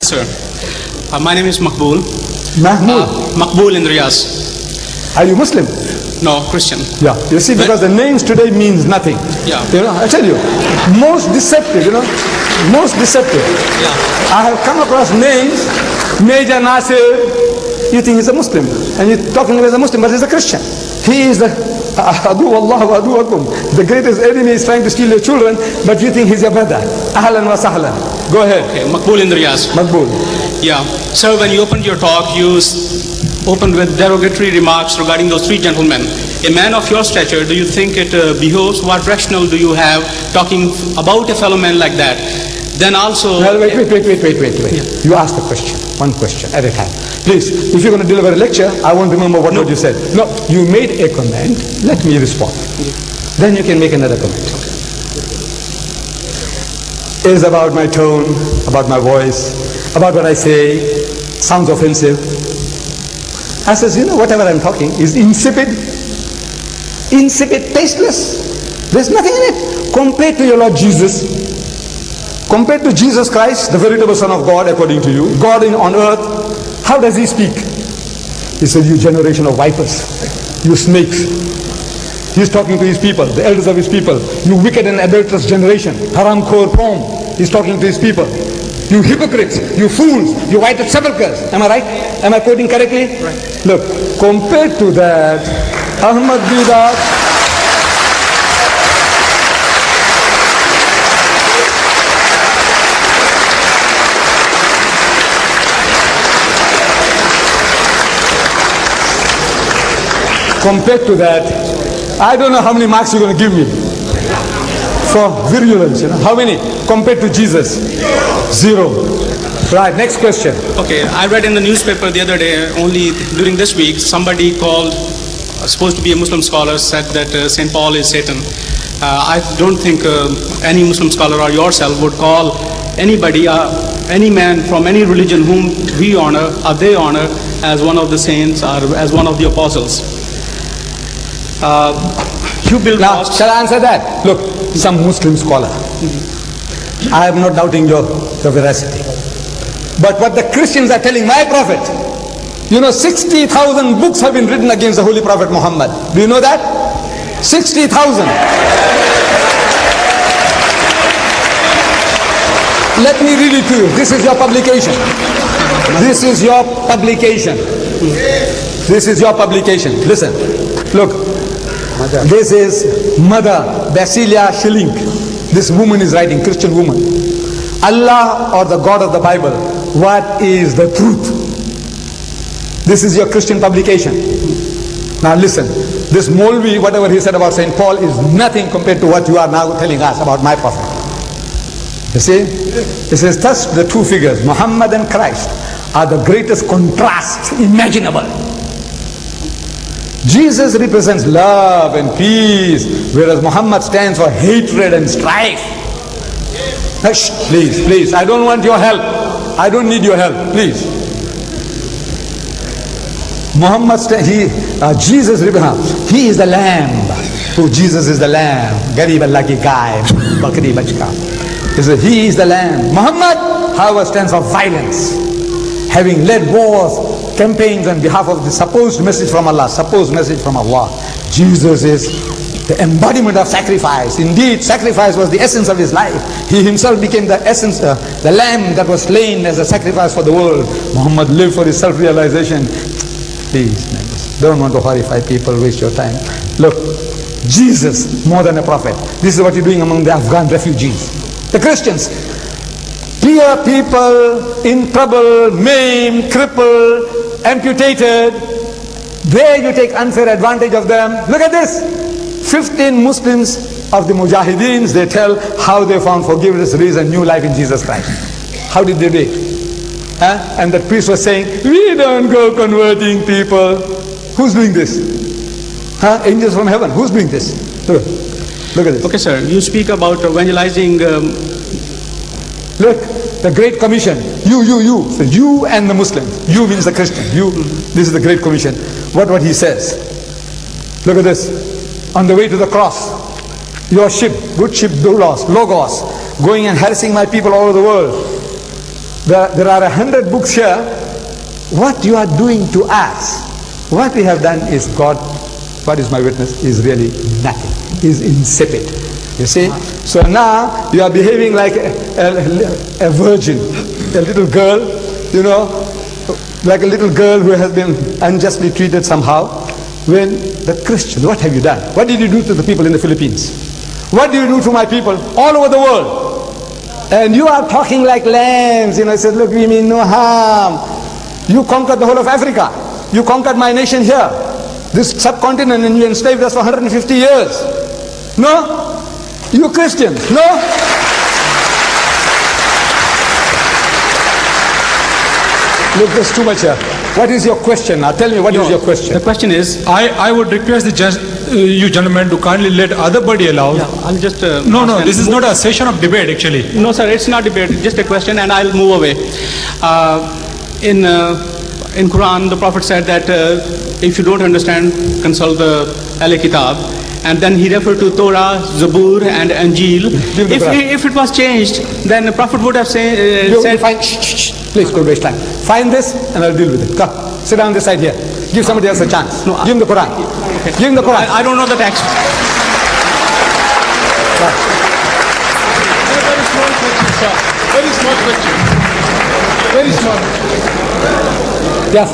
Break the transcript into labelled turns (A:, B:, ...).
A: Sir, my name is Makbul.
B: Mahmoud.
A: Makbul in Riyadh.
B: Are you Muslim?
A: No, Christian.
B: Yeah. You see, because the names today means nothing.
A: Yeah.
B: You know, I tell you, most deceptive, most deceptive.
A: Yeah.
B: I have come across names, Major Nasir, you think he's a Muslim, and you're talking as a Muslim, but he's a Christian. He is the Adu Allah wa aduwakum. The greatest enemy is trying to steal your children, but you think he's your brother. Ahlan wa sahlan. Go ahead.
A: Okay, Makbul in Riyadh.
B: Makbul.
A: Yeah. Sir, when you opened your talk, you opened with derogatory remarks regarding those three gentlemen. A man of your stature, do you think it behoves? What rationale do you have talking about a fellow man like that? Then also...
B: Well, wait.
A: Yeah.
B: You ask the question, one question at a time. Please, if you're going to deliver a lecture, I won't remember what you said. No, you made a comment, let me respond.
A: Yeah.
B: Then you can make another comment.
A: Okay.
B: It is about my tone, about my voice, about what I say, sounds offensive. I says, whatever I'm talking is insipid, tasteless. There's nothing in it. Compared to your Lord Jesus, compared to Jesus Christ, the veritable Son of God, according to you, God on earth, how does he speak? He said, you generation of vipers, you snakes. He's talking to his people, the elders of his people. You wicked and adulterous generation, haram khor pom. He's talking to his people. You hypocrites, you fools, you whited sepulchres. Am I right? Am I quoting correctly?
A: Right.
B: Look, compared to that, Ahmad Didat, compared to that, I don't know how many marks you're going to give me for virulence. How many compared to Jesus? 0. Right. Next question.
A: Okay, I read in the newspaper the other day, only during this week, somebody called, supposed to be a Muslim scholar, said that St. Paul is Satan. I don't think any Muslim scholar or yourself would call anybody, any man from any religion whom we honor or they honor as one of the saints or as one of the apostles. You build
B: Now,
A: mosques.
B: shall I answer that? Look, some Muslim scholar. I am not doubting your veracity. But what the Christians are telling my prophet, 60,000 books have been written against the Holy Prophet Muhammad. Do you know that? 60,000. Let me read it to you. This is your publication. This is your publication. This is your publication. Listen. Look. This is Mother Basilia Schilling. This woman is writing, Christian woman. Allah or the God of the Bible, what is the truth? This is your Christian publication. Now listen, this Molvi, whatever he said about St. Paul is nothing compared to what you are now telling us about my prophet. You see? It says thus the two figures, Muhammad and Christ, are the greatest contrasts imaginable. Jesus represents love and peace, whereas Muhammad stands for hatred and strife. Hush, please, I don't want your help. I don't need your help, please. Jesus represents, he is the lamb. Jesus is the lamb. Garib Allah ki gaay, bakri bachka. He is the lamb. Muhammad, however, stands for violence, having led wars, campaigns on behalf of the supposed message from Allah, Jesus is the embodiment of sacrifice. Indeed, sacrifice was the essence of his life. He himself became the essence, the lamb that was slain as a sacrifice for the world. Muhammad lived for his self-realization. Please, don't want to horrify people, waste your time. Look, Jesus, more than a prophet. This is what you're doing among the Afghan refugees. The Christians, poor people in trouble, maimed, crippled, amputated, there you take unfair advantage of them. Look at this. 15 Muslims of the Mujahideens, they tell how they found forgiveness, reason, new life in Jesus Christ. How did they do it? And the priest was saying, we don't go converting people. Who's doing this? Angels from heaven. Who's doing this? Look at this.
A: Okay, sir. You speak about evangelizing.
B: Look, the Great Commission. You. So you and the Muslims. You means the Christian. You. This is the Great Commission. What he says. Look at this. On the way to the cross, your ship, good ship, Logos, going and harassing my people all over the world. There are 100 books here. What you are doing to us, what we have done is God, what is my witness, is really nothing. Is insipid. You see? So now you are behaving like a virgin, a little girl, you know, like a little girl who has been unjustly treated somehow. When the Christians, what have you done? What did you do to the people in the Philippines? What do you do to my people all over the world? And you are talking like lambs, you know, said, look, we mean no harm. You conquered the whole of Africa. You conquered my nation here, this subcontinent, and you enslaved us for 150 years. No? You Christians, no? Look, there's too much here. What is your question now? Tell me, what is your question?
A: The question is,
C: I would request you gentlemen to kindly let other body allow.
A: I'll just...
C: No, this is not a session of debate actually.
A: No, sir, it's not debate, just a question, and I'll move away. In Quran, the Prophet said that if you don't understand, consult the Al-Kitab. And then he referred to Torah, Zabur, and Injil. If it was changed, then the Prophet would have said...
B: Please, don't waste time. Find this, and I'll deal with it. Come, sit down this side here. Give somebody else a chance.
A: No,
B: give him the Quran.
A: Okay.
B: Give him the Quran.
A: I don't know the text.
D: Very small question, sir. Very small question. Very small.
B: Yes.